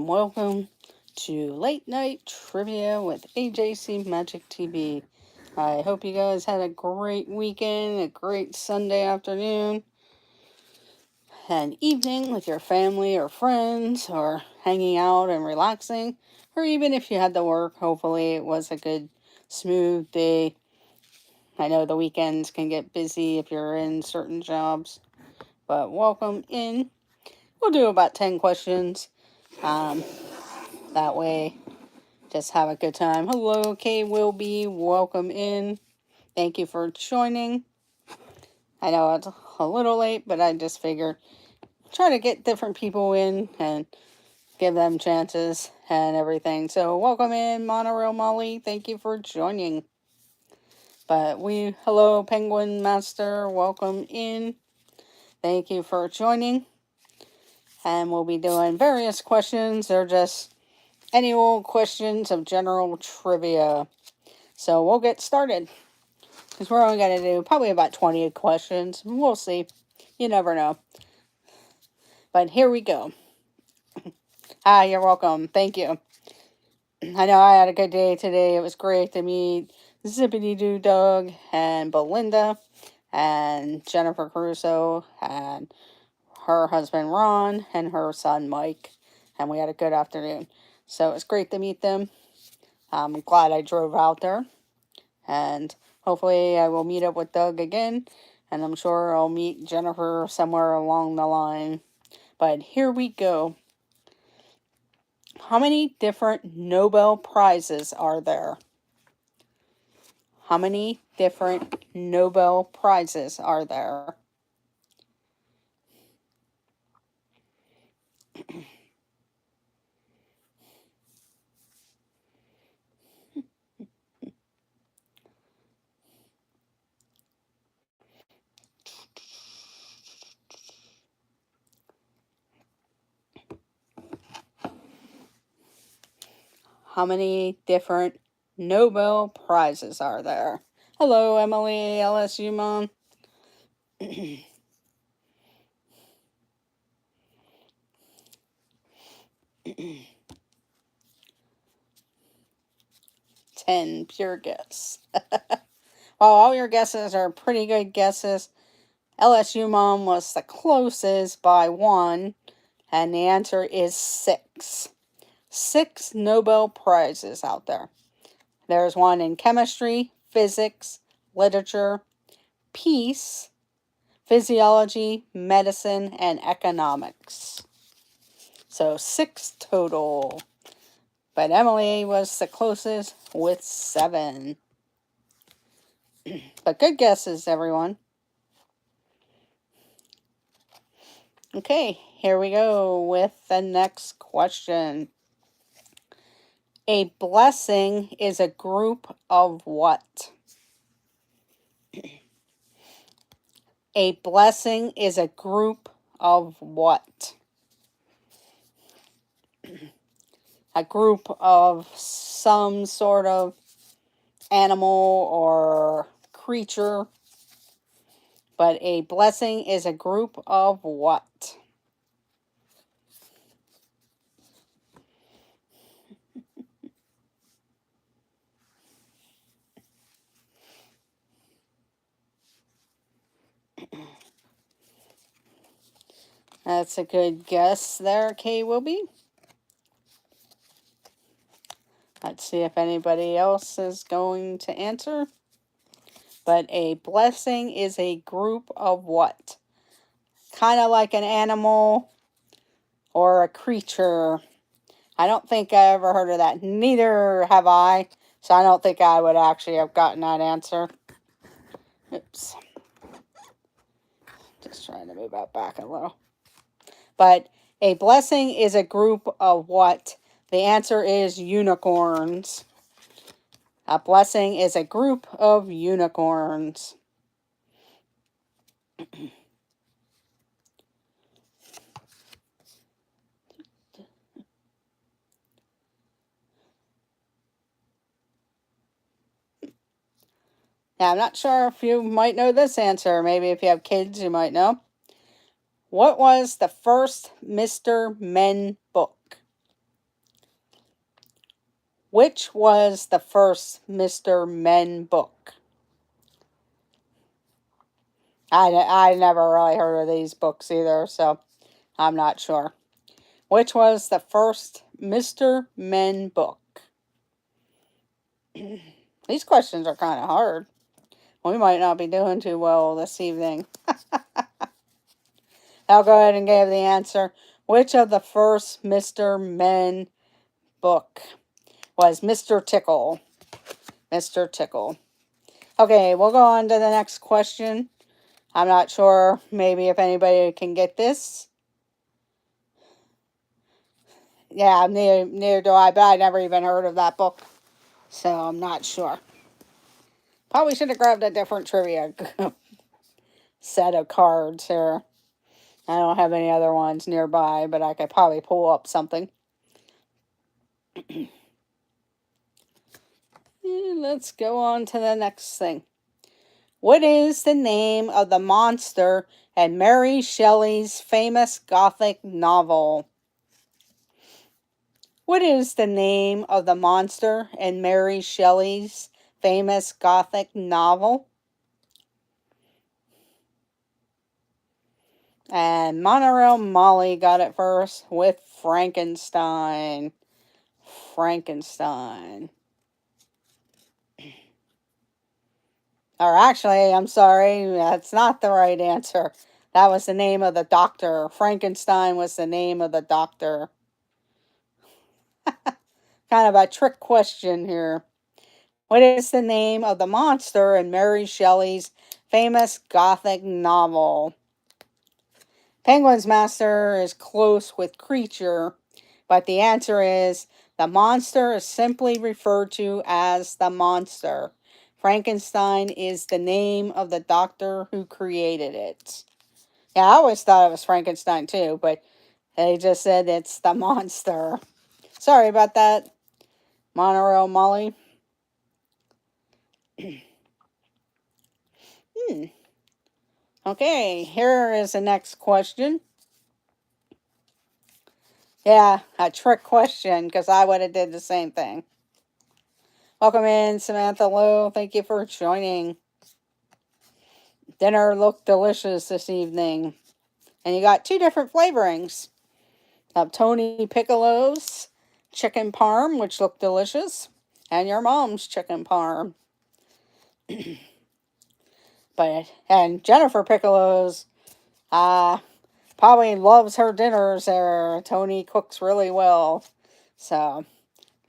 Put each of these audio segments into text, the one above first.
Welcome to Late Night Trivia with AJC Magic TV. I hope you guys had a great weekend, a great Sunday afternoon, and evening with your family or friends, or hanging out and relaxing, or even if you had to work, hopefully it was a good, smooth day. I know the weekends can get busy if you're in certain jobs, but welcome in. We'll do about 10 questions. That way, just have a good time. Hello, Kay Wilby. Welcome in. Thank you for joining. I know it's a little late, but I just figured try to get different people in and give them chances and everything. So welcome in, Monorail Molly. Thank you for joining. Hello, Penguin Master. Welcome in. Thank you for joining. And we'll be doing various questions. They're just any old questions of general trivia. So we'll get started. Because we're only going to do probably about 20 questions. We'll see. You never know. But here we go. You're welcome. Thank you. I know I had a good day today. It was great to meet Zippity Doo Dog and Belinda and Jennifer Caruso and her husband Ron and her son Mike. And we had a good afternoon. So it was great to meet them. I'm glad I drove out there. And hopefully I will meet up with Doug again. And I'm sure I'll meet Jennifer somewhere along the line. But here we go. How many different Nobel Prizes are there? How many different Nobel Prizes are there? How many different Nobel Prizes are there? Hello, Emily, LSU Mom. 10, pure guess. Well, all your guesses are pretty good guesses. LSU Mom was the closest by 1, and the answer is 6. 6 Nobel Prizes out there. There's one in chemistry, physics, literature, peace, physiology, medicine, and economics. So 6 total. But Emily was the closest with 7. But good guesses, everyone. Okay, here we go with the next question. A blessing is a group of what? A blessing is a group of what? A group of some sort of animal or creature. But a blessing is a group of what? That's a good guess there, Kay Wilby. Let's see if anybody else is going to answer. But a blessing is a group of what? Kind of like an animal or a creature. I don't think I ever heard of that. Neither have I. So I don't think I would actually have gotten that answer. Oops. Just trying to move that back a little. But a blessing is a group of what? The answer is unicorns. A blessing is a group of unicorns. Now, I'm not sure if you might know this answer. Maybe if you have kids, you might know. What was the first Mr. Men book? Which was the first Mr. Men book? I never really heard of these books either, so I'm not sure. Which was the first Mr. Men book? These questions are kind of hard. We might not be doing too well this evening. I'll go ahead and give the answer. Which of the first Mr. Men book was Mr. Tickle? Mr. Tickle. Okay, we'll go on to the next question. I'm not sure maybe if anybody can get this. Yeah, neither do I, but I never even heard of that book. So I'm not sure. Probably should have grabbed a different trivia set of cards here. I don't have any other ones nearby, but I could probably pull up something. Let's go on to the next thing. What is the name of the monster in Mary Shelley's famous Gothic novel? What is the name of the monster in Mary Shelley's famous Gothic novel? And Monorail Molly got it first with Frankenstein. Frankenstein. Or actually, I'm sorry, that's not the right answer. That was the name of the doctor. Frankenstein was the name of the doctor. Kind of a trick question here. What is the name of the monster in Mary Shelley's famous Gothic novel? Penguin's master is close with creature, but the answer is the monster is simply referred to as the monster. Frankenstein is the name of the doctor who created it. Yeah, I always thought it was Frankenstein too, but they just said it's the monster. Sorry about that, Monorail Molly. Okay, here is the next question. Yeah, a trick question, because I would have did the same thing. Welcome in, Samantha Lowe. Thank you for joining. Dinner looked delicious this evening. And you got two different flavorings of Tony Piccolo's chicken parm, which looked delicious, and your mom's chicken parm. And Jennifer Piccolo's probably loves her dinners there. Tony cooks really well. So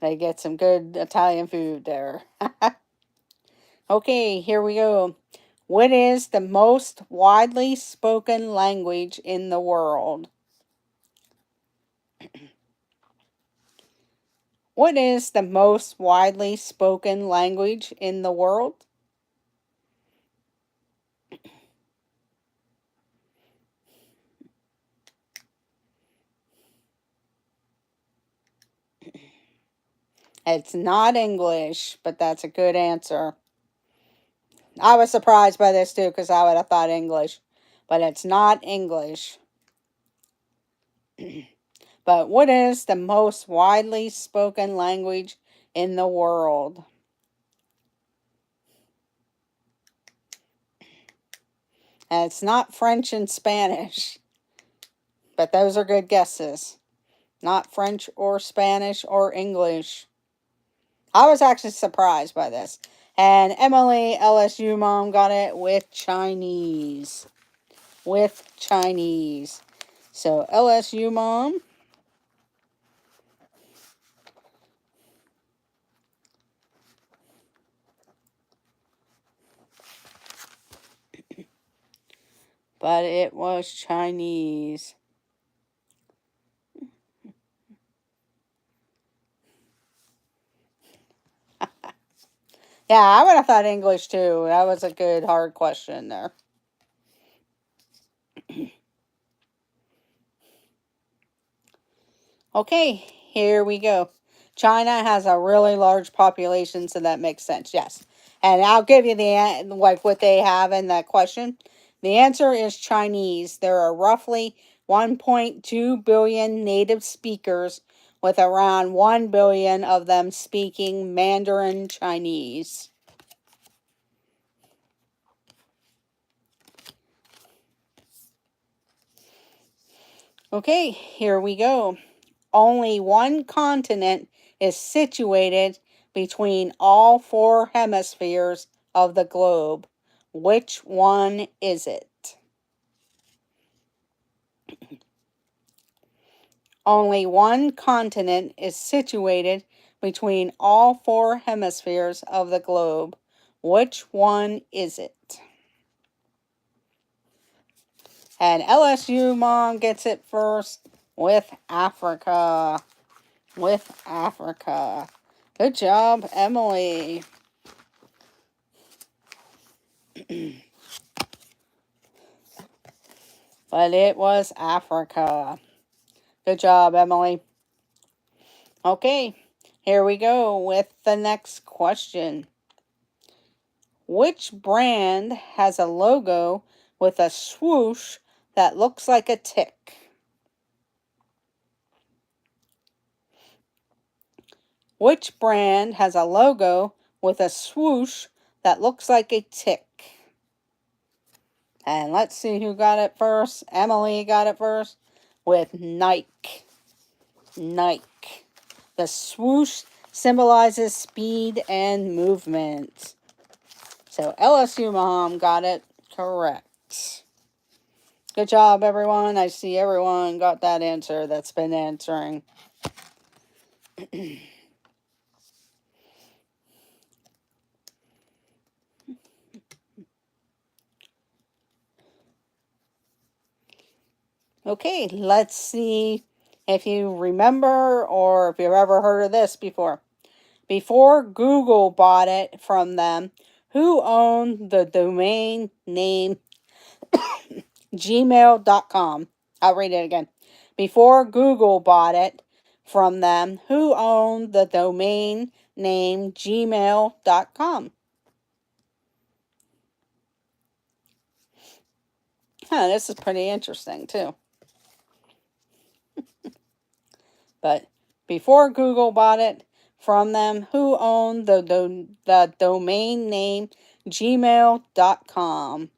they get some good Italian food there. Okay, here we go. What is the most widely spoken language in the world? What is the most widely spoken language in the world? It's not English, but that's a good answer. I was surprised by this too, because I would have thought English, but it's not English. But what is the most widely spoken language in the world? And it's not French and Spanish, but those are good guesses. Not French or Spanish or English. I was actually surprised by this. And Emily, LSU mom, got it with Chinese. With Chinese. So, LSU mom. But it was Chinese. Yeah, I would have thought English too. That was a good, hard question there. Okay, here we go. China has a really large population, so that makes sense. Yes. And I'll give you what they have in that question. The answer is Chinese. There are roughly 1.2 billion native speakers, with around 1 billion of them speaking Mandarin Chinese. Okay, here we go. Only one continent is situated between all 4 hemispheres of the globe. Which one is it? Only one continent is situated between all 4 hemispheres of the globe. Which one is it? And LSU mom gets it first with Africa. With Africa. Good job, Emily. But it was Africa. Good job, Emily. Okay, here we go with the next question. Which brand has a logo with a swoosh that looks like a tick? Which brand has a logo with a swoosh that looks like a tick? And let's see who got it first. Emily got it first with Nike. Nike. The swoosh symbolizes speed and movement. So LSU mom got it correct. Good job, everyone. I see everyone got that answer that's been answering. Okay, let's see if you remember or if you've ever heard of this before. Before Google bought it from them, who owned the domain name gmail.com? I'll read it again. Before Google bought it from them, who owned the domain name gmail.com? This is pretty interesting too. But before Google bought it from them, who owned the domain name gmail.com?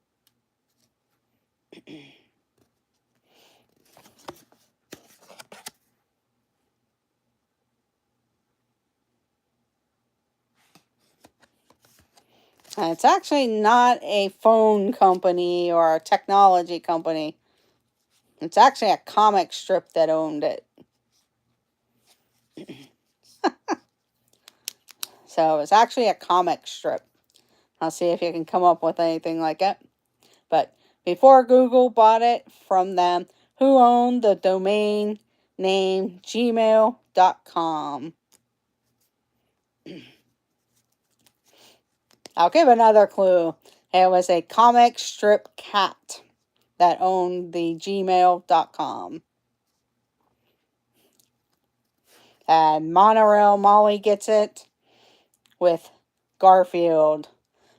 And it's actually not a phone company or a technology company. It's actually a comic strip that owned it. So it's actually a comic strip. I'll see if you can come up with anything like it. But before Google bought it from them, who owned the domain name gmail.com? I'll give another clue. It was a comic strip cat that owned the gmail.com. And Monorail Molly gets it with Garfield.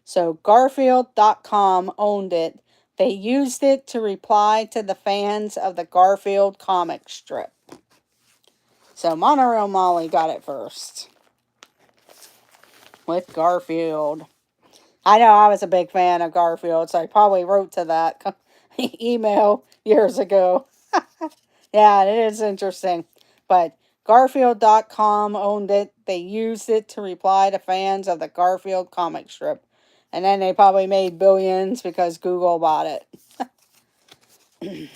So Garfield.com owned it. They used it to reply to the fans of the Garfield comic strip. So Monorail Molly got it first with Garfield. I know I was a big fan of Garfield, so I probably wrote to that email years ago. Yeah, it is interesting. But Garfield.com owned it. They used it to reply to fans of the Garfield comic strip. And then they probably made billions because Google bought it.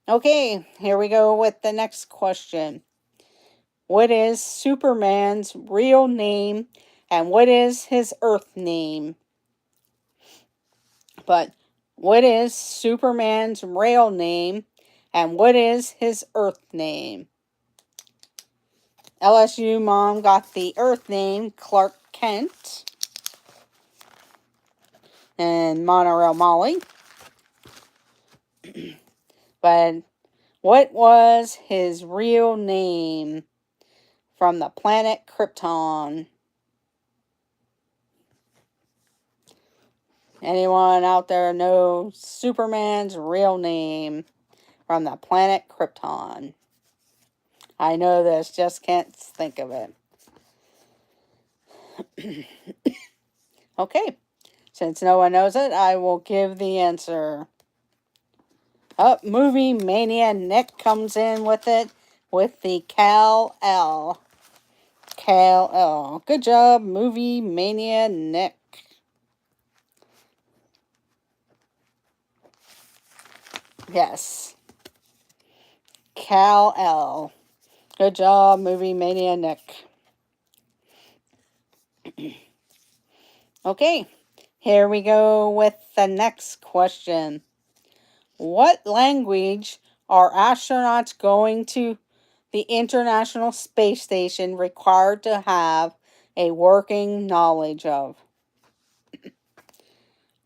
Okay, here we go with the next question. What is Superman's real name and what is his Earth name? But what is Superman's real name and what is his Earth name? LSU mom got the Earth name Clark Kent. And Monorail Molly. But what was his real name from the planet Krypton? Anyone out there know Superman's real name from the planet Krypton? I know this, just can't think of it. Okay, since no one knows it, I will give the answer. Oh, Movie Mania Nick comes in with it with the Kal-El. Kal-El. Good job, Movie Mania Nick. Yes. Kal-El. Good job, Movie Mania Nick. Okay, here we go with the next question. What language are astronauts going to the International Space Station required to have a working knowledge of?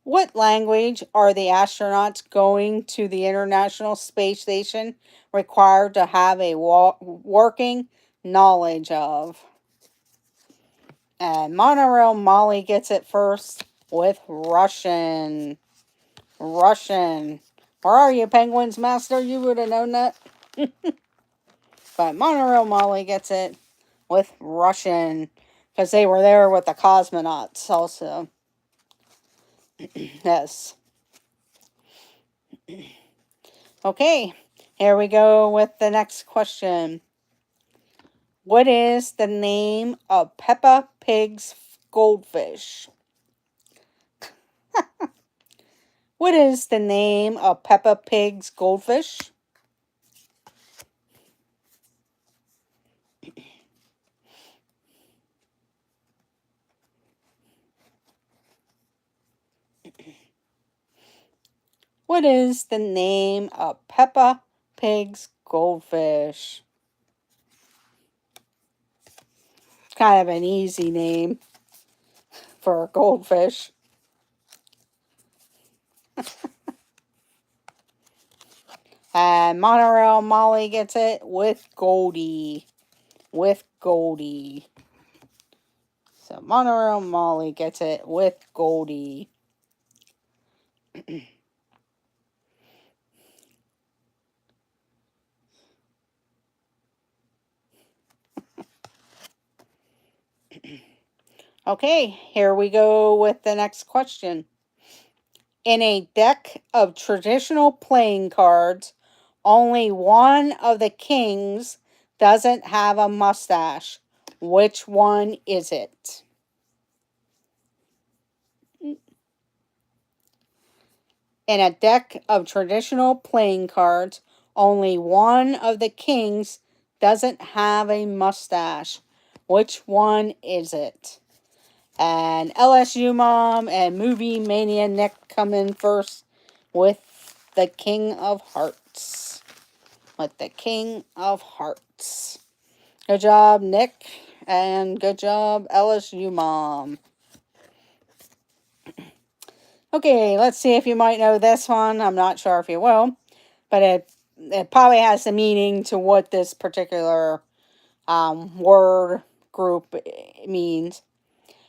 What language are the astronauts going to the International Space Station required to have a working knowledge of? And Monorail Molly gets it first with Russian. Russian. Where are you, Penguins Master? You would have known that. But Monorail Molly gets it with Russian because they were there with the cosmonauts also. Yes. Okay, here we go with the next question. What is the name of Peppa Pig's goldfish? What is the name of Peppa Pig's goldfish? What is the name of Peppa Pig's goldfish? Kind of an easy name for a goldfish. And Monorail Molly gets it with Goldie. With Goldie. So Monorail Molly gets it with Goldie. Okay, here we go with the next question. In a deck of traditional playing cards, only one of the kings doesn't have a mustache. Which one is it? In a deck of traditional playing cards, only one of the kings doesn't have a mustache. Which one is it? And LSU Mom and Movie Mania Nick come in first with the King of Hearts. With the King of Hearts. Good job, Nick. And good job, LSU Mom. Okay, let's see if you might know this one. I'm not sure if you will. But it probably has a meaning to what this particular word group means.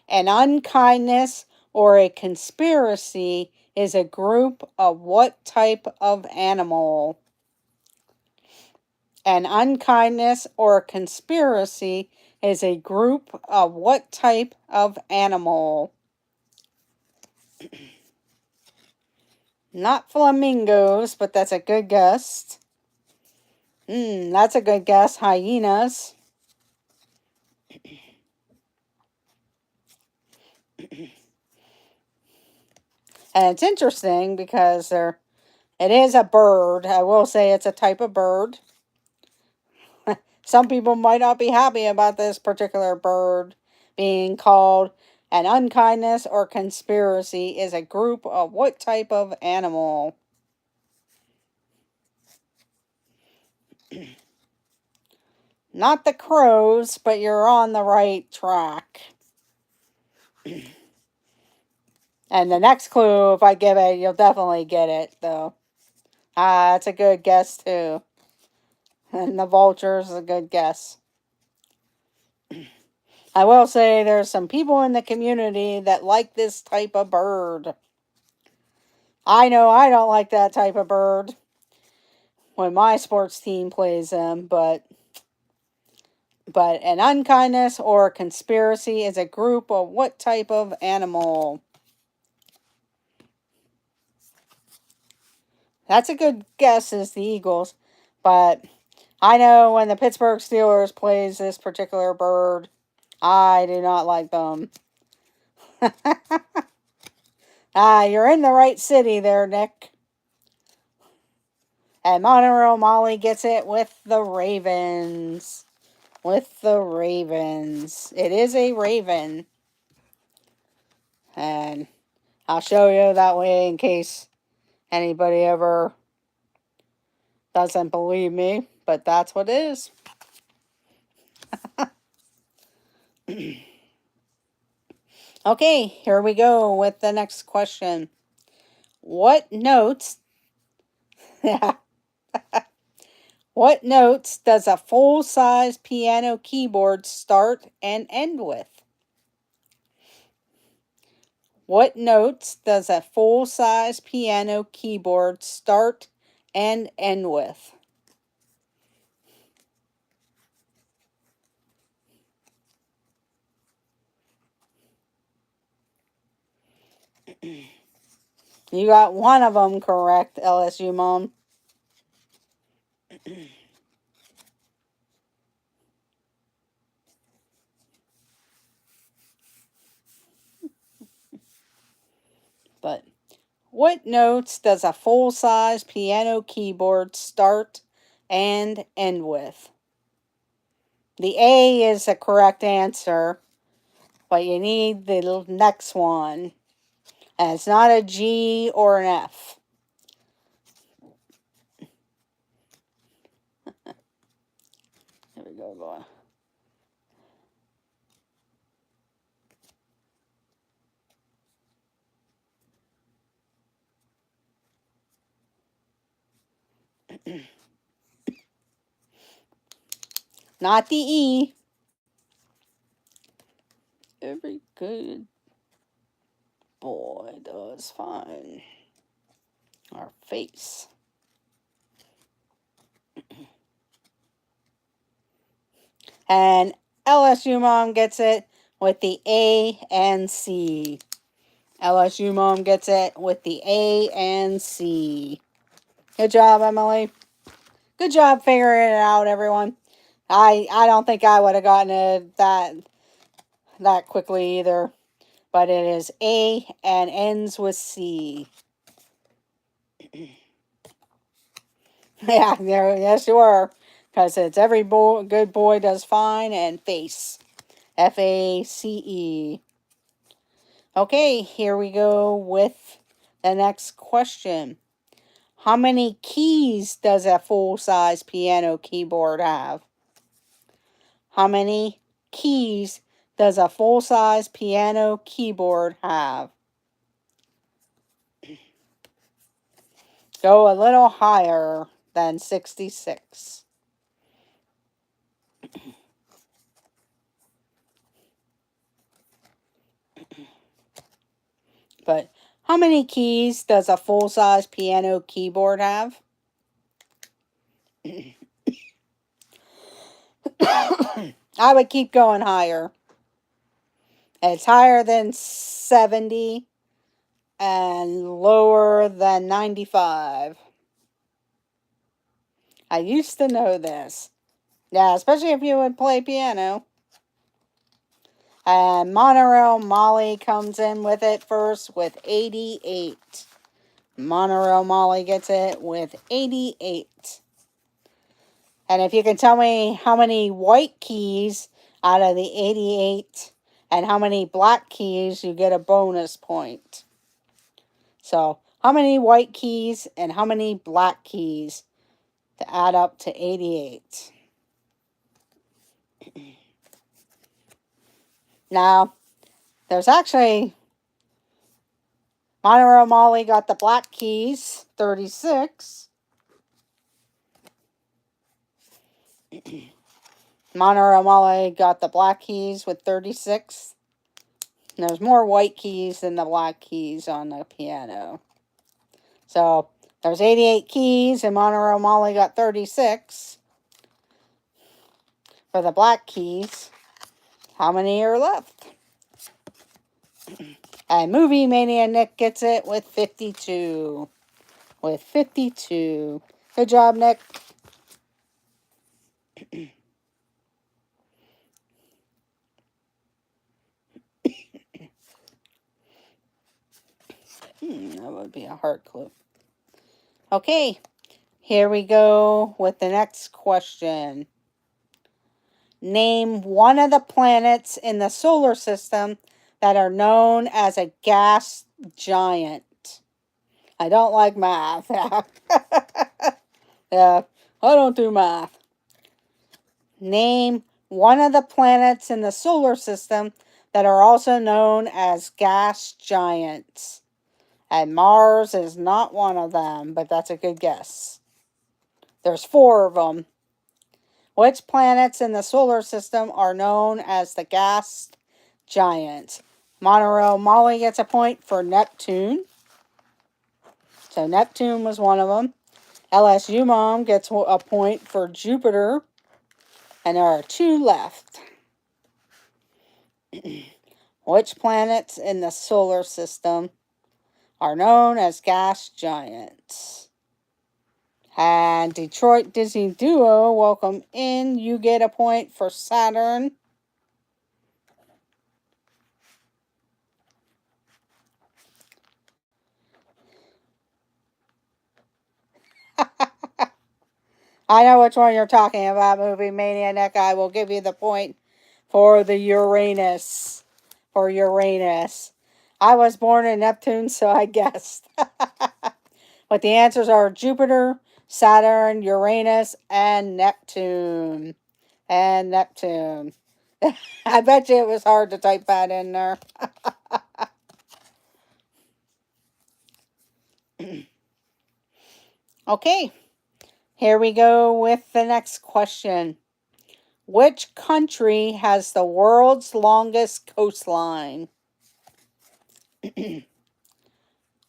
An unkindness or a conspiracy is a group of what type of animal? An unkindness or a conspiracy is a group of what type of animal? Not flamingos, but that's a good guess. That's a good guess. Hyenas. And it's interesting because it is a bird. I will say it's a type of bird. Some people might not be happy about this particular bird being called an unkindness or conspiracy is a group of what type of animal? Not the crows, but you're on the right track. And the next clue, if I give it, you'll definitely get it, though. That's a good guess, too. And the vulture's a good guess. I will say there's some people in the community that like this type of bird. I know I don't like that type of bird when my sports team plays them, but But an unkindness or conspiracy is a group of what type of animal? That's a good guess, is the Eagles. But I know when the Pittsburgh Steelers plays this particular bird, I do not like them. You're in the right city there, Nick. And Monterey Molly gets it with the Ravens. With the Ravens. It is a raven. And I'll show you that way in case anybody ever doesn't believe me. But that's what it is. Okay, here we go with the next question. What notes What notes does a full-size piano keyboard start and end with? What notes does a full-size piano keyboard start and end with? You got one of them correct, LSU Mom. But what notes does a full-size piano keyboard start and end with? The A is the correct answer, but you need the next one. And it's not a G or an F. Here we go, boy. Not the E. Every good boy does fine. Our face. And LSU Mom gets it with the A and C. LSU Mom gets it with the A and C. Good job, Emily. Good job figuring it out, everyone. I don't think I would have gotten it that quickly either. But it is A and ends with C. Yeah, yes you were. Because it's every good boy does fine and face. FACE. Okay, here we go with the next question. How many keys does a full-size piano keyboard have? How many keys does a full-size piano keyboard have? Go a little higher than 66. But how many keys does a full-size piano keyboard have? I would keep going higher. It's higher than 70 and lower than 95. I used to know this. Yeah, especially if you would play piano. And Monorail Molly comes in with it first with 88. Monorail Molly gets it with 88. And if you can tell me how many white keys out of the 88 and how many black keys, you get a bonus point. So, how many white keys and how many black keys to add up to 88? Now, there's actually, Monorail Molly got the black keys, 36. Monorail Molly got the black keys with 36. And there's more white keys than the black keys on the piano. So, there's 88 keys and Monorail Molly got 36. for the Black Keys. How many are left? And Movie Mania Nick gets it with 52. With 52. Good job, Nick. That would be a hard clue. Okay, here we go with the next question. Name one of the planets in the solar system that are known as a gas giant. I don't like math. Yeah, I don't do math. Name one of the planets in the solar system that are also known as gas giants. And Mars is not one of them, but that's a good guess. There's 4 of them. Which planets in the solar system are known as the gas giants? Monterey Molly gets a point for Neptune. So Neptune was one of them. LSU Mom gets a point for Jupiter. And there are 2 left. Which planets in the solar system are known as gas giants? And Detroit Disney Duo, welcome in. You get a point for Saturn. I know which one you're talking about, Movie Mania Nick. I will give you the point for the Uranus. For Uranus. I was born in Neptune, so I guessed. But the answers are Jupiter, Saturn, Uranus, and Neptune. And Neptune. I bet you it was hard to type that in there. Okay, here we go with the next question. Which country has the world's longest coastline?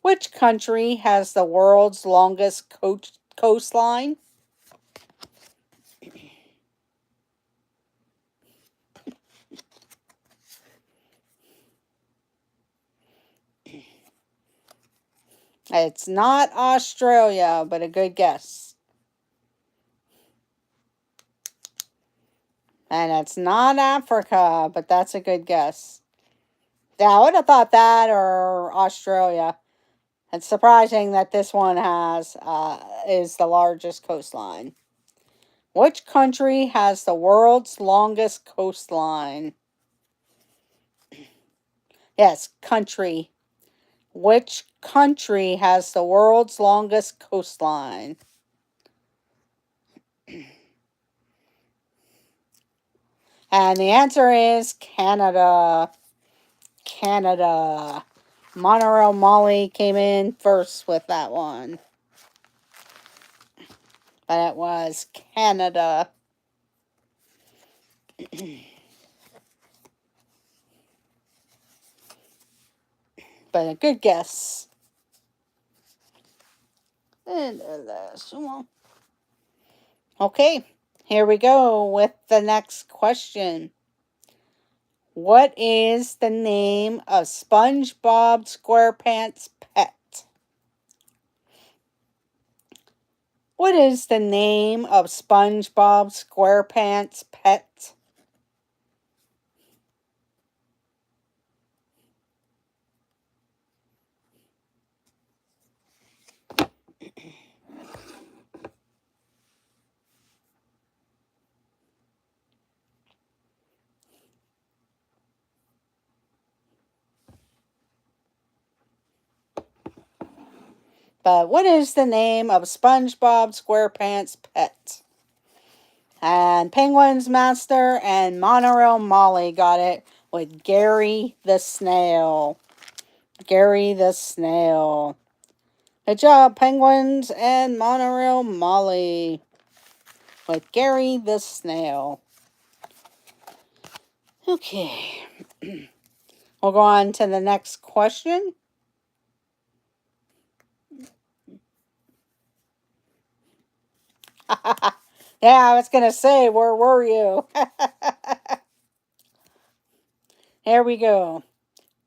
Which country has the world's longest coastline? It's not Australia, but a good guess. And it's not Africa, but that's a good guess. Yeah, I would have thought that or Australia. It's surprising that this one is the largest coastline. Which country has the world's longest coastline? Yes, country. Which country has the world's longest coastline? And the answer is Canada. Canada. Monterey Molly came in first with that one. But it was Canada. But a good guess. Okay, here we go with the next question. What is the name of SpongeBob SquarePants' pet? What is the name of SpongeBob SquarePants' pet? But what is the name of SpongeBob SquarePants' pet? And Penguin's Master and Monorail Molly got it with Gary the Snail. Gary the Snail. Good job, Penguins and Monorail Molly with Gary the Snail. Okay. We'll go on to the next question. Yeah, I was going to say, where were you? Here we go.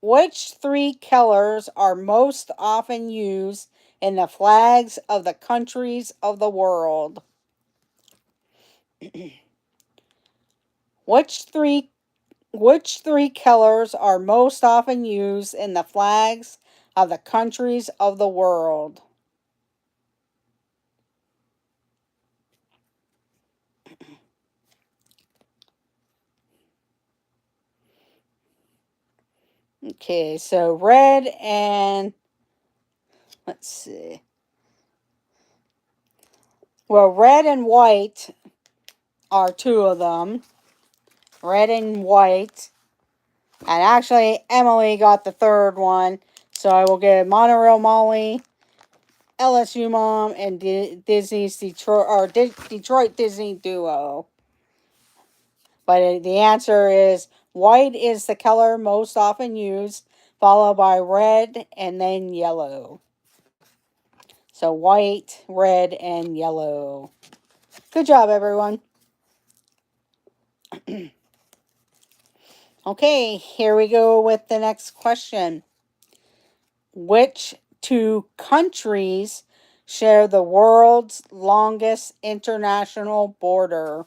Which three colors are most often used in the flags of the countries of the world? Which three colors are most often used in the flags of the countries of the world? Okay, so red and let's see. Well, red and white are two of them. Red and white. And actually, Emily got the third one. So I will give Monorail Molly, LSU Mom, and Disney's Detroit Disney Duo. But the answer is white is the color most often used, followed by red and then yellow. So white, red, and yellow. Good job, everyone. Okay, here we go with the next question. Which two countries share the world's longest international border?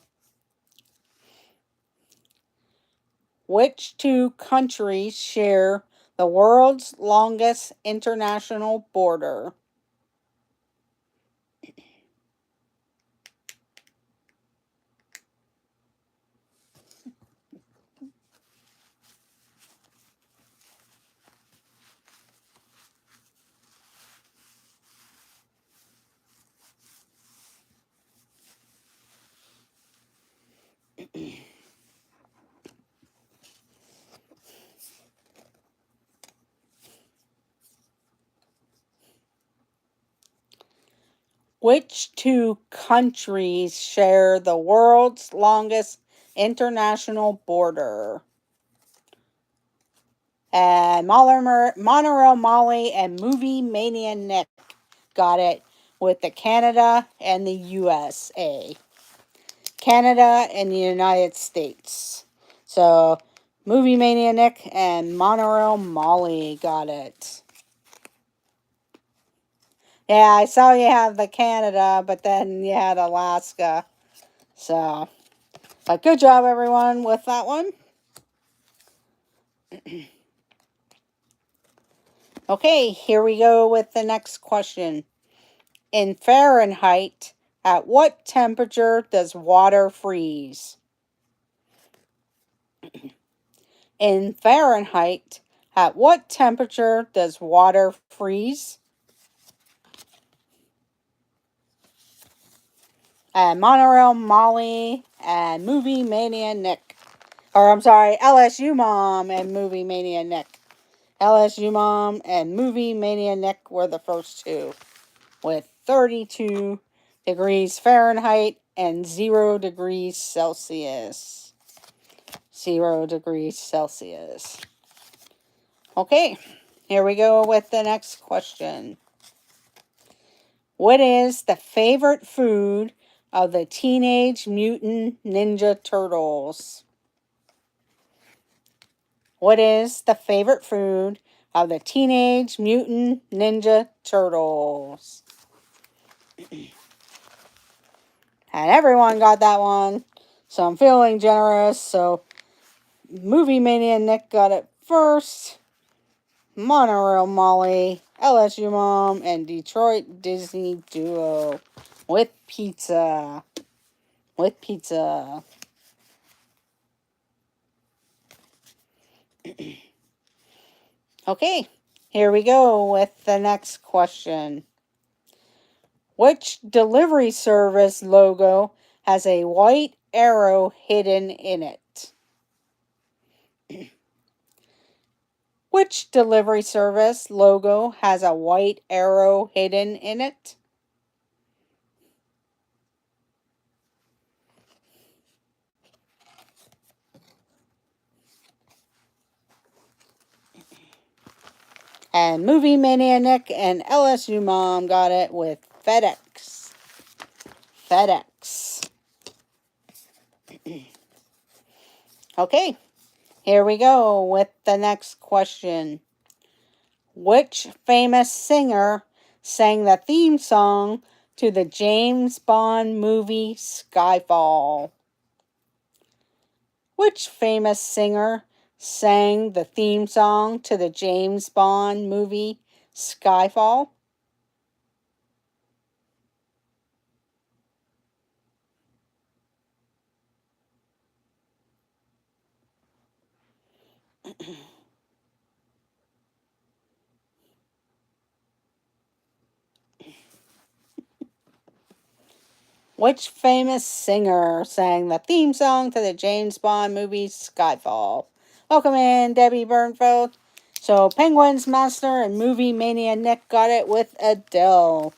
Which two countries share the world's longest international border? Which two countries share the world's longest international border? And Monorail Molly and Movie Mania Nick got it with the Canada and the USA. Canada and the United States. So, Movie Mania Nick and Monorail Molly got it. Yeah, I saw you have the Canada, but then you had Alaska. So, but good job, everyone, with that one. Okay, here we go with the next question. In Fahrenheit, at what temperature does water freeze? In Fahrenheit, at what temperature does water freeze? And Monorail Molly and Movie Mania Nick. Or I'm sorry, LSU Mom and Movie Mania Nick. LSU Mom and Movie Mania Nick were the first two, with 32 degrees Fahrenheit and 0 degrees Celsius. 0 degrees Celsius. Okay, here we go with the next question. What is the favorite food of the Teenage Mutant Ninja Turtles? What is the favorite food of the Teenage Mutant Ninja Turtles? And everyone got that one. So I'm feeling generous. So Movie Mania Nick got it first. Monorail Molly, LSU Mom, and Detroit Disney Duo with pizza. With pizza. Okay, here we go with the next question. Which delivery service logo has a white arrow hidden in it? Which delivery service logo has a white arrow hidden in it? And Movie Mania Nick and LSU Mom got it with FedEx. FedEx. Okay, here we go with the next question. Which famous singer sang the theme song to the James Bond movie Skyfall? Which famous singer sang the theme song to the James Bond movie Skyfall? Which famous singer sang the theme song to the James Bond movie Skyfall? Welcome in, Debbie Burnfeld. So, Penguins Master and Movie Mania Nick got it with Adele.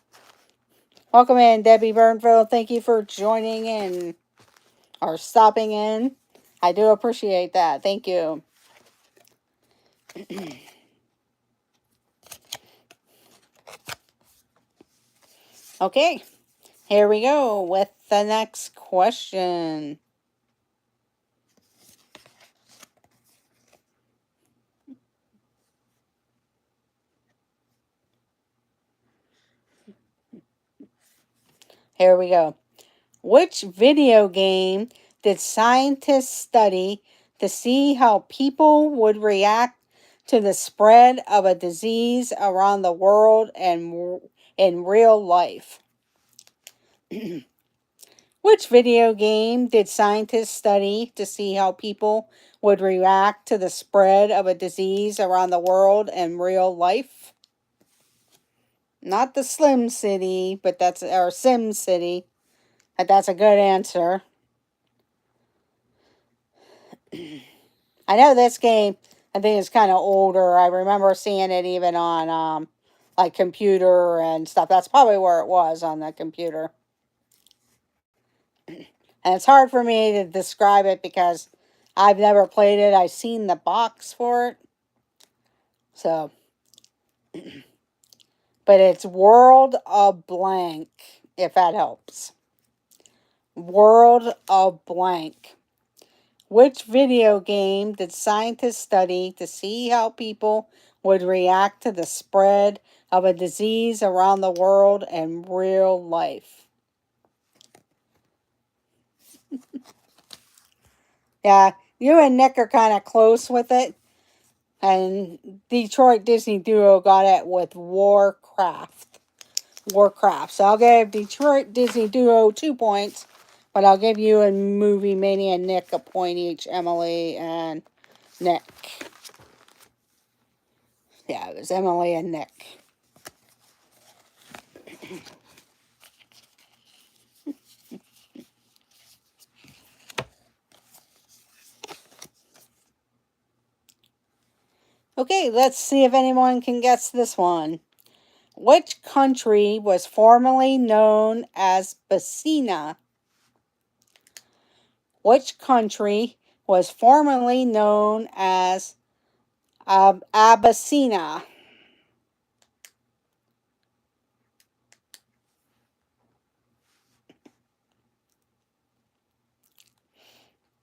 Welcome in, Debbie Burnfeld. Thank you for joining in or stopping in. I do appreciate that. Thank you. Okay, here we go with the next question. Here we go. Which video game did scientists study to see how people would react to the spread of a disease around the world and in real life? Which video game did scientists study to see how people would react to the spread of a disease around the world in real life? Not the Slim City, but that's or Sim City. But that's a good answer. I know this game, I think it's kind of older. I remember seeing it even on like computer and stuff. That's probably where it was, on the computer. And it's hard for me to describe it because I've never played it. I've seen the box for it. So, but it's World of Blank, if that helps. World of Blank. Which video game did scientists study to see how people would react to the spread of a disease around the world in real life? Yeah, you and Nick are kind of close with it. And Detroit Disney Duo got it with Warcraft. Warcraft. So I'll give Detroit Disney Duo 2 points. But I'll give you and Movie Mania and Nick a point each. Emily and Nick. Yeah, it was Emily and Nick. Okay, let's see if anyone can guess this one. Which country was formerly known as Basina? Which country was formerly known as Abyssinia?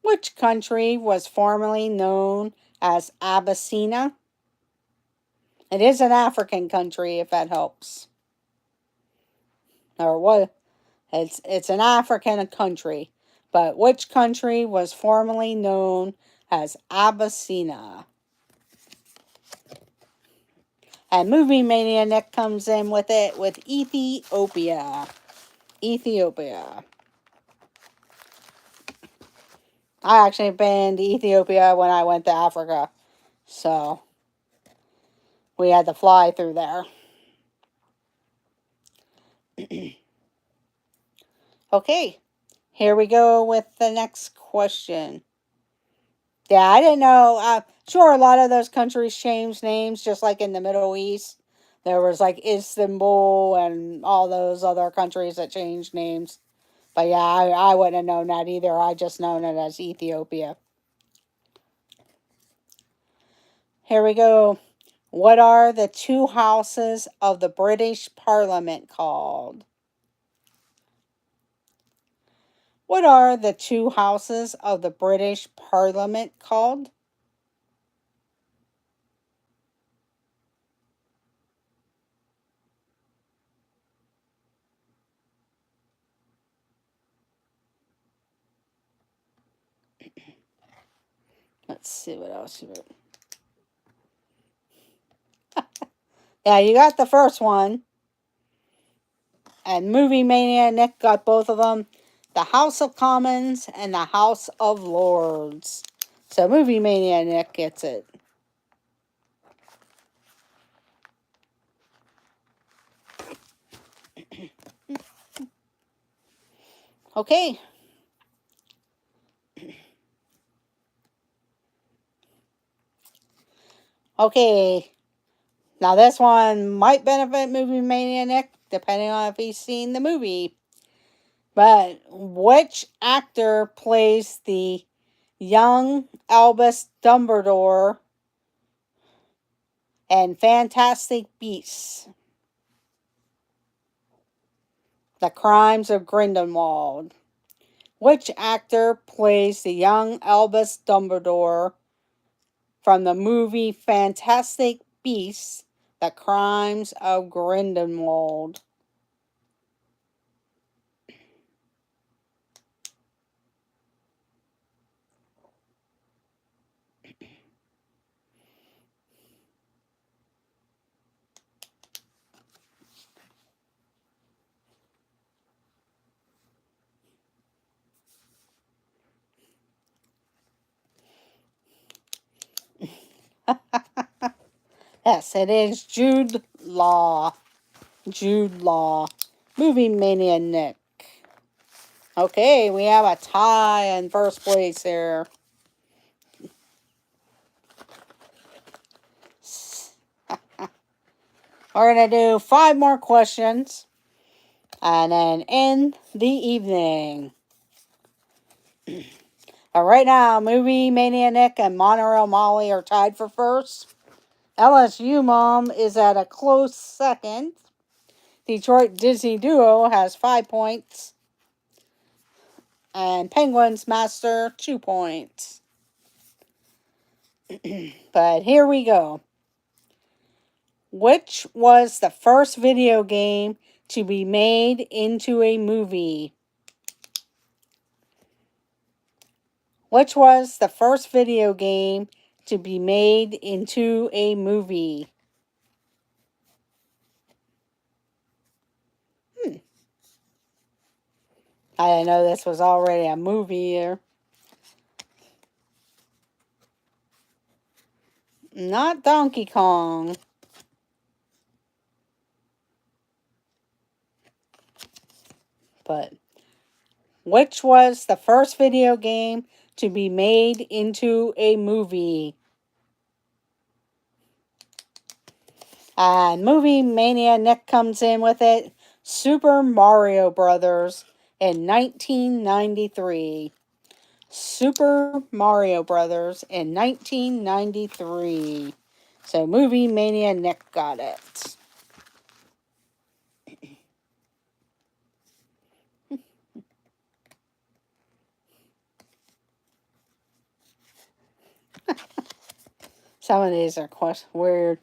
Which country was formerly known as Abyssinia? It is an African country, if that helps. Or what? It's an African country. But which country was formerly known as Abyssinia? And Movie Mania Nick comes in with it with Ethiopia. Ethiopia. I actually been to Ethiopia when I went to Africa. So we had to fly through there. Okay, here we go with the next question. Yeah, I didn't know. Sure, a lot of those countries changed names, just like in the Middle East. There was like Istanbul and all those other countries that changed names. But yeah, I wouldn't have known that either. I just known it as Ethiopia. Here we go. What are the two houses of the British Parliament called? What are the two houses of the British Parliament called? Let's see what else you wrote. Yeah, you got the first one. And Movie Mania Nick got both of them. The House of Commons and the House of Lords. So Movie Mania Nick gets it. Okay. Okay. Now this one might benefit Movie Mania Nick, depending on if he's seen the movie. But which actor plays the young Albus Dumbledore and Fantastic Beasts? The Crimes of Grindelwald. Which actor plays the young Albus Dumbledore from the movie Fantastic Beasts, The Crimes of Grindelwald? Yes, it is Jude Law. Jude Law. Movie Mania Nick. Okay, we have a tie in first place here. We're going to do 5 more questions and then end the evening. But right now, Movie Mania Nick and Monorail Molly are tied for first. LSU Mom is at a close second. Detroit Disney Duo has 5 points. And Penguins Master 2 points. But here we go. Which was the first video game to be made into a movie? Which was the first video game to be made into a movie? I didn't know this was already a movie here. Not Donkey Kong. But which was the first video game to be made into a movie? And Movie Mania Nick comes in with it. Super Mario Brothers in 1993. Super Mario Brothers in 1993. So Movie Mania Nick got it. Some of these are quite weird.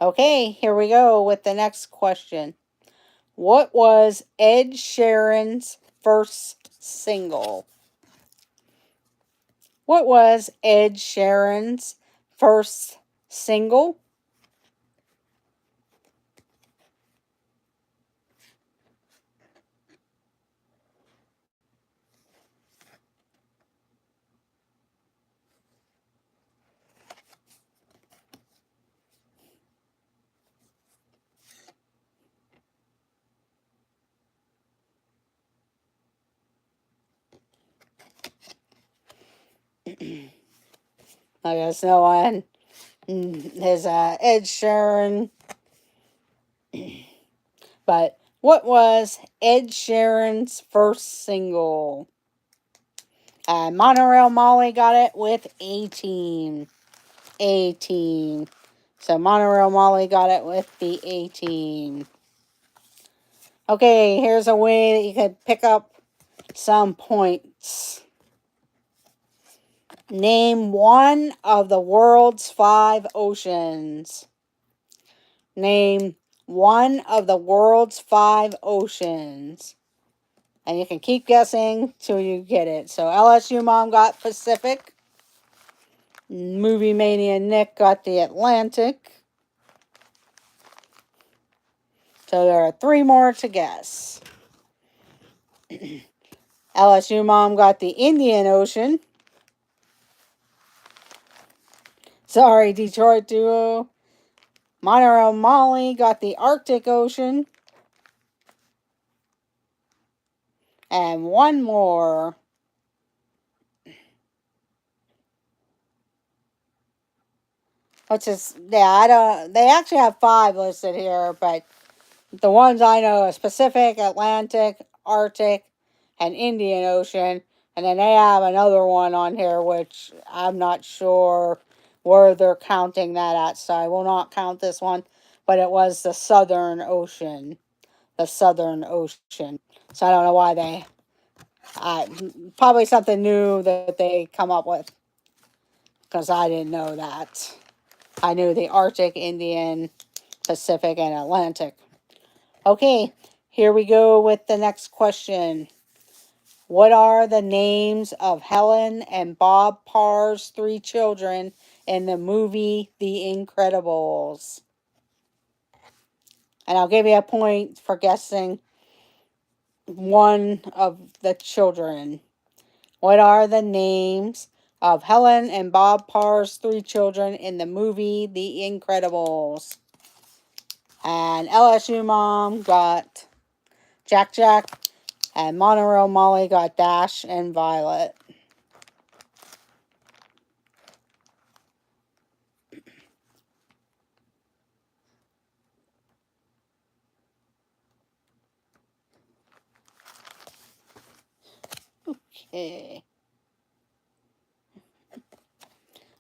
Okay, here we go with the next question. What was Ed Sheeran's first single? What was Ed Sheeran's first single? I guess no one is Ed Sheeran. But what was Ed Sheeran's first single? Monorail Molly got it with 18. 18. So Monorail Molly got it with the 18. Okay, here's a way that you could pick up some points. Name one of the world's 5 oceans. Name one of the world's 5 oceans. And you can keep guessing till you get it. So LSU Mom got Pacific. Movie Mania Nick got the Atlantic. So there are 3 more to guess. LSU Mom got the Indian Ocean. Sorry, Detroit Duo. Monterey Molly got the Arctic Ocean. And one more. Which is, yeah, I don't, they actually have 5 listed here, but the ones I know are Pacific, Atlantic, Arctic, and Indian Ocean. And then they have another one on here, which I'm not sure where they're counting that at, so I will not count this one. But it was the Southern Ocean. The Southern Ocean. So I don't know why they... probably something new that they come up with. Because I didn't know that. I knew the Arctic, Indian, Pacific, and Atlantic. Okay, here we go with the next question. What are the names of Helen and Bob Parr's 3 children in the movie The Incredibles? And I'll give you a point for guessing one of the children. What are the names of Helen and Bob Parr's 3 children in the movie The Incredibles? And LSU Mom got Jack Jack, and Monterey Molly got Dash and Violet. Okay.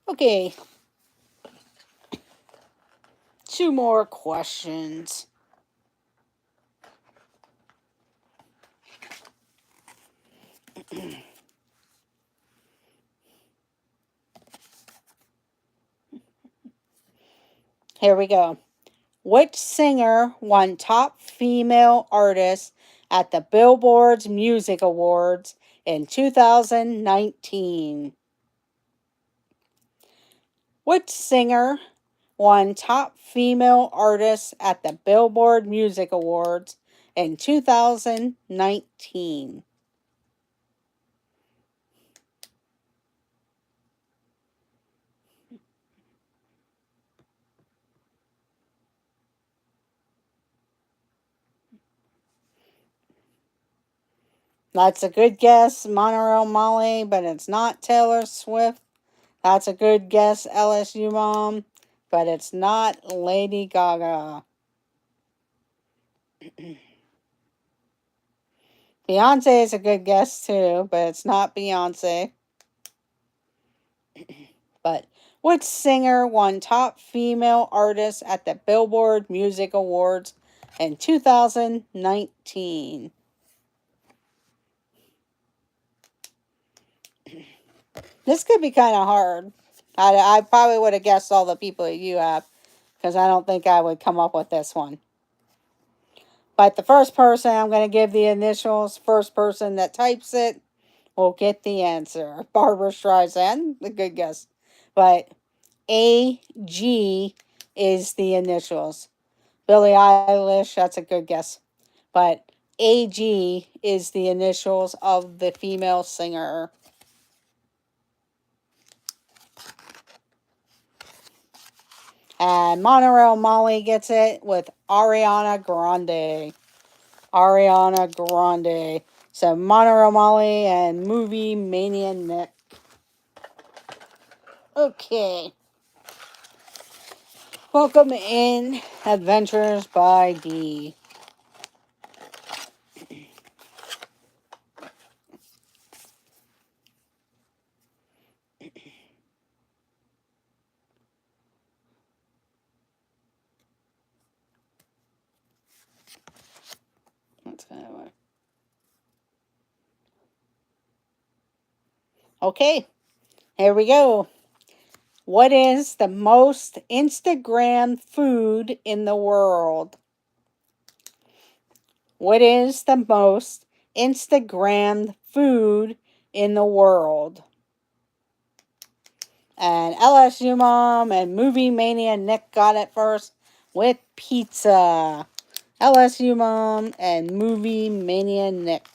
Okay. 2 more questions. Here we go. Which singer won Top Female Artist at the Billboard Music Awards in 2019? Which singer won Top Female Artist at the Billboard Music Awards in 2019? That's a good guess, Monterey Molly, but it's not Taylor Swift. That's a good guess, LSU Mom, but it's not Lady Gaga. Beyonce is a good guess too, but it's not Beyonce. But which singer won Top Female Artist at the Billboard Music Awards in 2019? This could be kind of hard. I probably would have guessed all the people that you have, because I don't think I would come up with this one. But the first person, I'm going to give the initials. First person that types it will get the answer. Barbara Streisand, a good guess. But AG is the initials. Billie Eilish, that's a good guess. But AG is the initials of the female singer. And Monterey Molly gets it with Ariana Grande. Ariana Grande. So Monterey Molly and Movie Mania Nick. Okay. Welcome in Adventures by D. Okay, here we go. What is the most Instagram food in the world? What is the most Instagram food in the world? And LSU Mom and Movie Mania Nick got it first with pizza. LSU Mom and Movie Mania Nick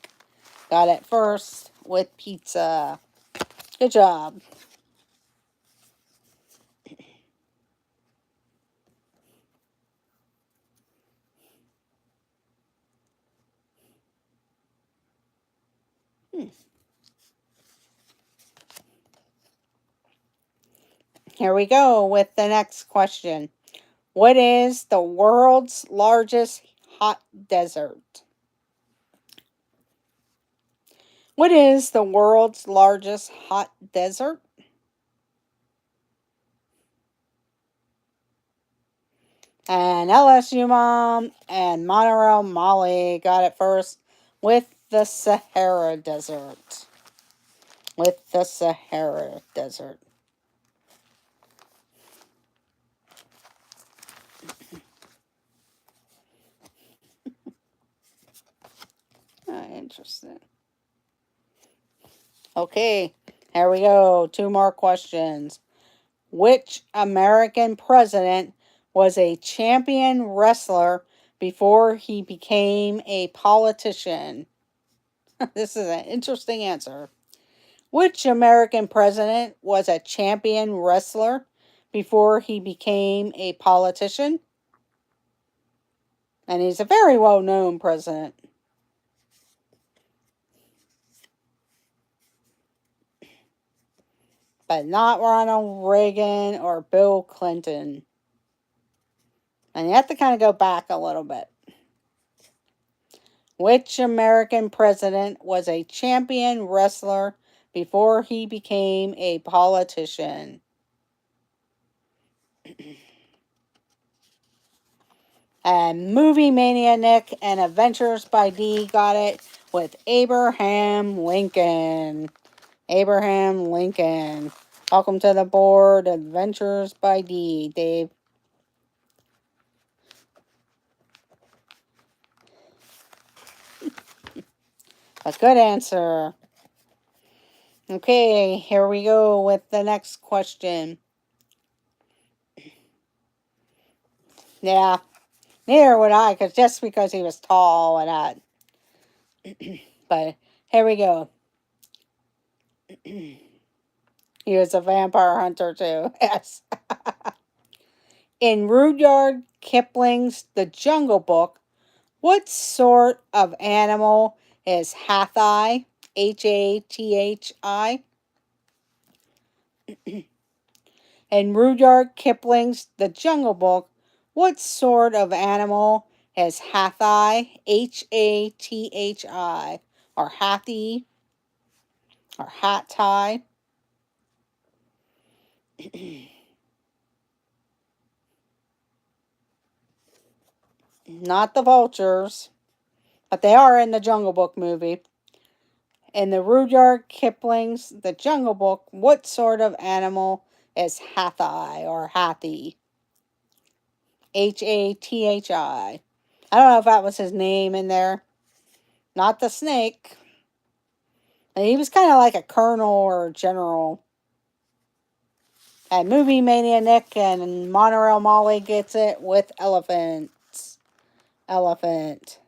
got it first with pizza. Good job. Here we go with the next question. What is the world's largest hot desert? What is the world's largest hot desert? And LSU Mom and Monorail Molly got it first with the Sahara Desert. With the Sahara Desert. Interesting. Okay, here we go. 2 more questions. Which American president was a champion wrestler before he became a politician? This is an interesting answer. Which American president was a champion wrestler before he became a politician? And he's a very well-known president. But not Ronald Reagan or Bill Clinton. And you have to kind of go back a little bit. Which American president was a champion wrestler before he became a politician? And Movie Mania Nick and Adventures by D got it with Abraham Lincoln. Abraham Lincoln. Welcome to the board, Adventures by D, Dave. A good answer. Okay, here we go with the next question. Yeah, neither would I, just because he was tall and that. But here we go. He was a vampire hunter too. Yes. In Rudyard Kipling's The Jungle Book, what sort of animal is Hathi? Hathi? In Rudyard Kipling's The Jungle Book, what sort of animal is Hathi? Hathi? Or Hathi? Or Hathi? Not the vultures, but they are in the Jungle Book movie. In the Rudyard Kipling's The Jungle Book, what sort of animal is Hathi or Hathi? Hathi. I don't know if that was his name in there. Not the snake. And he was kind of like a colonel or general. And Movie Mania Nick and Monorail Molly gets it with elephants. Elephant.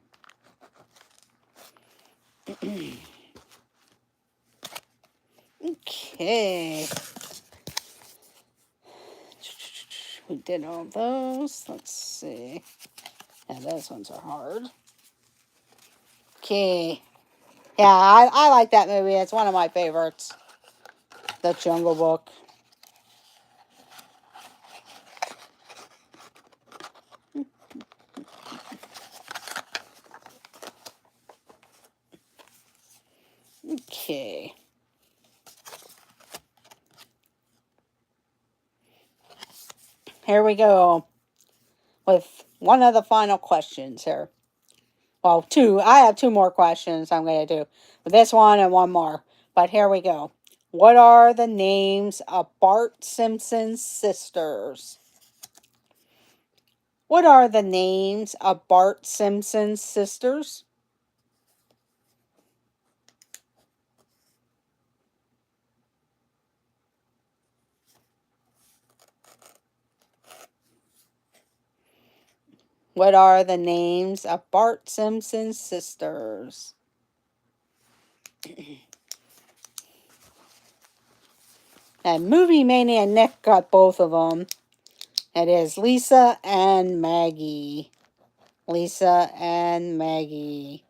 Okay. We did all those. Let's see. Yeah, those ones are hard. Okay. Yeah, I like that movie. It's one of my favorites. The Jungle Book. Okay. Here we go with one of the final questions here. Well, 2. I have 2 more questions I'm going to do. With this one and one more. But here we go. What are the names of Bart Simpson's sisters? What are the names of Bart Simpson's sisters? What are the names of Bart Simpson's sisters? And Movie Mania Nick got both of them. It is Lisa and Maggie. Lisa and Maggie.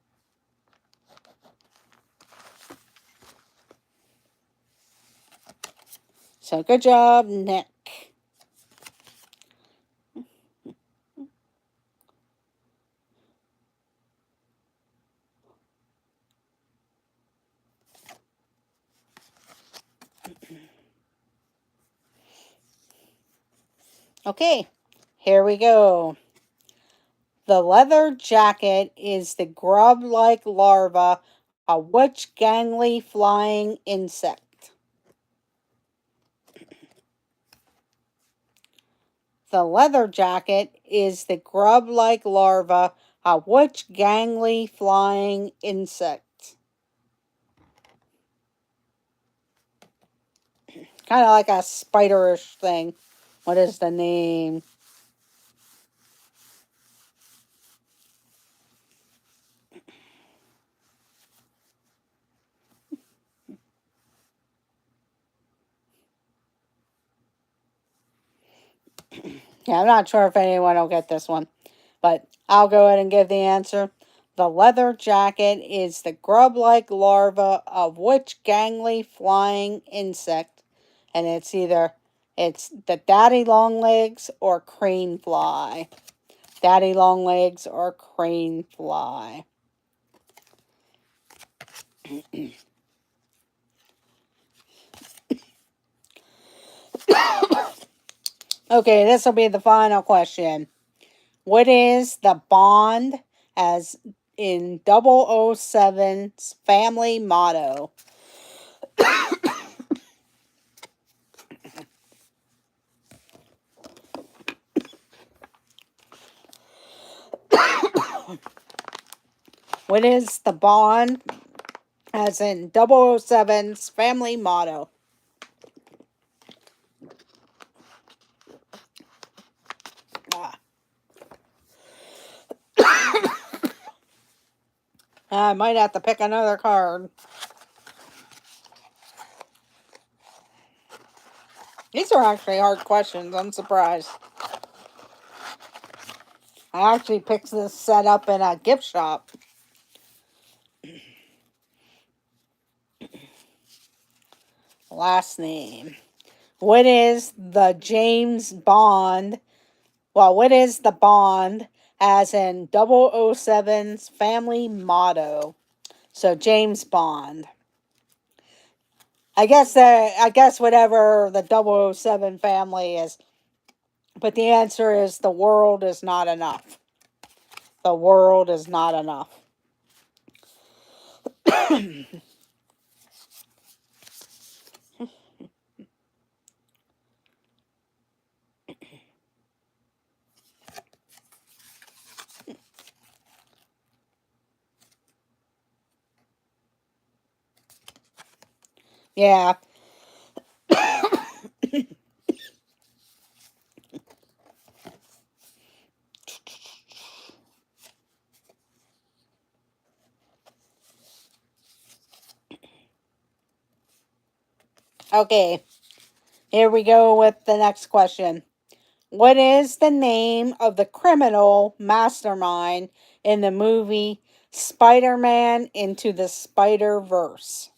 So good job, Nick. Okay, here we go. The leather jacket is the grub-like larva of which gangly flying insect? The leather jacket is the grub-like larva of which gangly flying insect? Kind of like a spiderish thing. What is the name? Yeah, I'm not sure if anyone will get this one, but I'll go ahead and give the answer. The leather jacket is the grub-like larva of which gangly flying insect? And it's the daddy long legs or crane fly. Daddy long legs or crane fly. Okay, this will be the final question. What is the Bond as in 007's family motto? What is the Bond as in 007's family motto? Ah, I might have to pick another card. These are actually hard questions. I'm surprised. I actually picked this set up in a gift shop. Last name. What is the James Bond? Well, what is the Bond as in 007's family motto? So James Bond. I guess whatever the 007 family is. But the answer is the world is not enough. The world is not enough. Yeah. Okay. Here we go with the next question. What is the name of the criminal mastermind in the movie Spider-Man Into the Spider-Verse?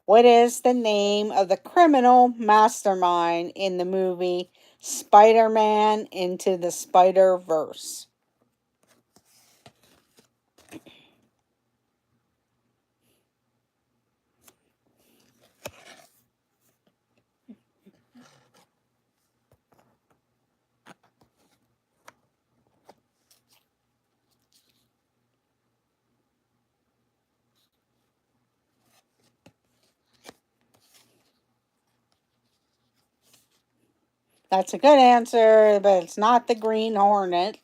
What is the name of the criminal mastermind in the movie Spider-Man Into the Spider-Verse? That's a good answer, but it's not the Green Hornet.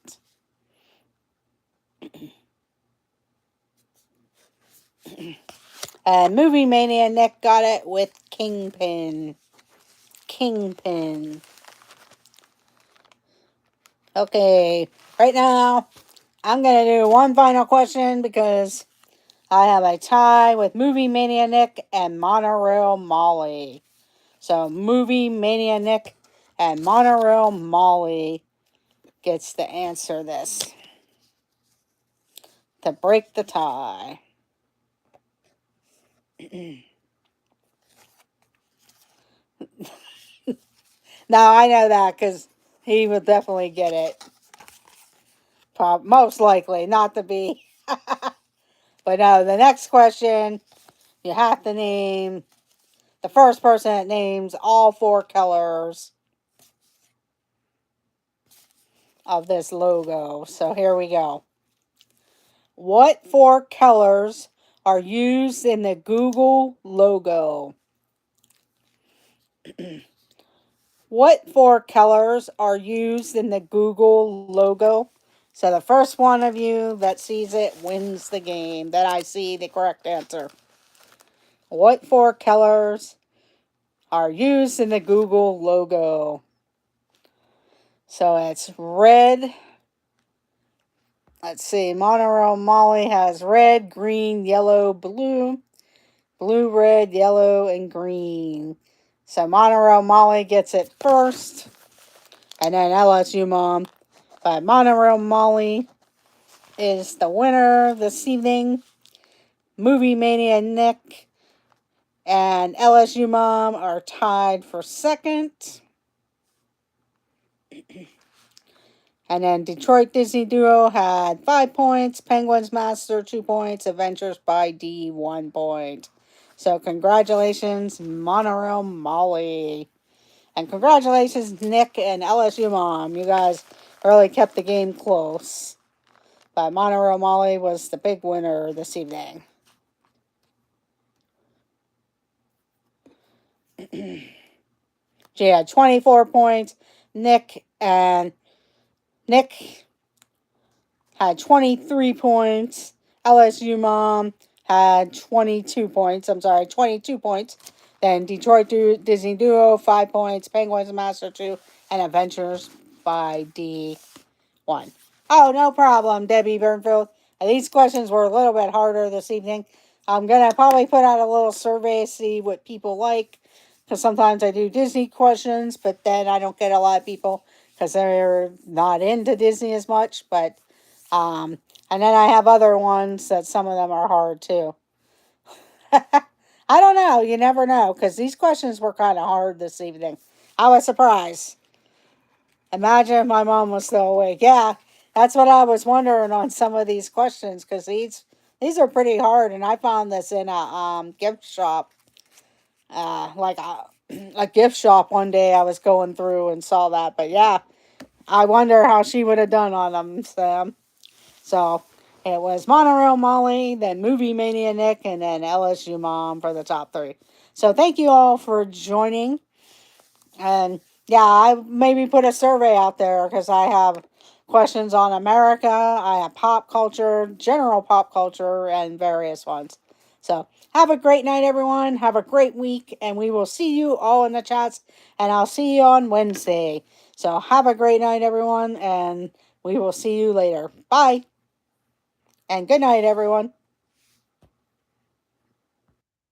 And Movie Mania Nick got it with Kingpin. Kingpin. Okay, right now I'm going to do one final question because I have a tie with Movie Mania Nick and Monorail Molly. So Movie Mania Nick and Monorail Molly gets to answer this to break the tie. Now I know that because he would definitely get it. Most likely, not to be. But no, the next question, you have to name the first person that names all four colors of this logo. So here we go. What four colors are used in the Google logo? What four colors are used in the Google logo? So the first one of you that sees it wins the game. That I see the correct answer. What four colors are used in the Google logo? So it's red. Let's see. Monorail Molly has red, green, yellow, blue. Blue, red, yellow, and green. So Monorail Molly gets it first. And then LSU Mom. But Monorail Molly is the winner this evening. Movie Mania Nick and LSU Mom are tied for second. And then Detroit Disney Duo had 5 points, Penguins Master 2 points, Adventures by D 1 point. So congratulations, Monorail Molly. And congratulations, Nick and LSU Mom. You guys really kept the game close. But Monorail Molly was the big winner this evening. She had 24 points. Nick had 23 points. LSU Mom had 22 points. 22 points. Then Detroit Disney Duo, 5 points. Penguins Master 2, and Adventures by D 1. Oh, no problem, Debbie Burnfield. These questions were a little bit harder this evening. I'm going to probably put out a little survey, see what people like. Because sometimes I do Disney questions, but then I don't get a lot of people because they're not into Disney as much. But, and then I have other ones that some of them are hard too. I don't know. You never know because these questions were kind of hard this evening. I was surprised. Imagine if my mom was still awake. Yeah, that's what I was wondering on some of these questions because these are pretty hard, and I found this in a gift shop, like a gift shop one day. I was going through and saw that, but yeah, I wonder how she would have done on them, Sam. So it was Monorail Molly, then Movie Mania Nick, and then LSU Mom for the top three. So thank you all for joining. And yeah, I maybe put a survey out there because I have questions on America, I have pop culture, general pop culture, and various ones. So have a great night, everyone. Have a great week, and we will see you all in the chats, and I'll see you on Wednesday. So have a great night, everyone, and we will see you later. Bye, and good night, everyone.